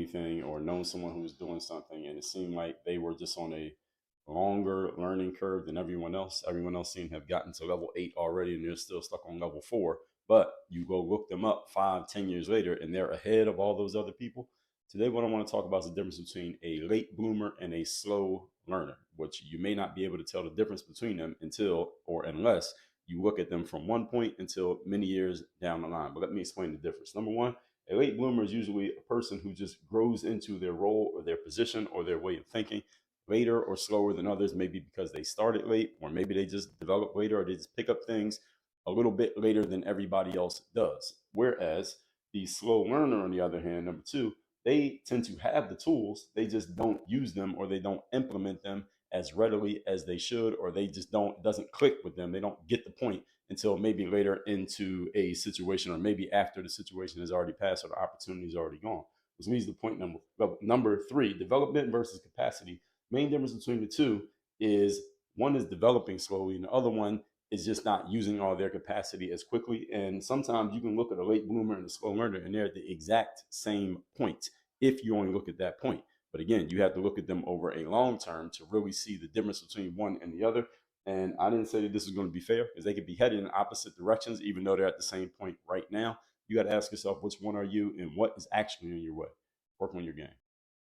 anything or known someone who was doing something and it seemed like they were just on a longer learning curve than everyone else. Everyone else seemed to have gotten to level 8 already and they're still stuck on level 4. But you go look them up 5, 10 years later and they're ahead of all those other people. Today, what I want to talk about is the difference between a late bloomer and a slow learner, which you may not be able to tell the difference between them until or unless you look at them from one point until many years down the line. But let me explain the difference. Number one, a late bloomer is usually a person who just grows into their role or their position or their way of thinking later or slower than others, maybe because they started late, or maybe they just develop later, or they just pick up things a little bit later than everybody else does. Whereas the slow learner, on the other hand, number two, they tend to have the tools, they just don't use them or they don't implement them as readily as they should, or they just don't, it doesn't click with them. They don't get the point until maybe later into a situation, or maybe after the situation has already passed or the opportunity is already gone. Which leads to point number three: development versus capacity. Main difference between the two is one is developing slowly, and the other one is just not using all their capacity as quickly. And sometimes you can look at a late bloomer and a slow learner, and they're at the exact same point if you only look at that point. But again, you have to look at them over a long term to really see the difference between one and the other. And I didn't say that this is going to be fair because they could be headed in opposite directions, even though they're at the same point right now. You got to ask yourself, which one are you and what is actually in your way? Work on your game.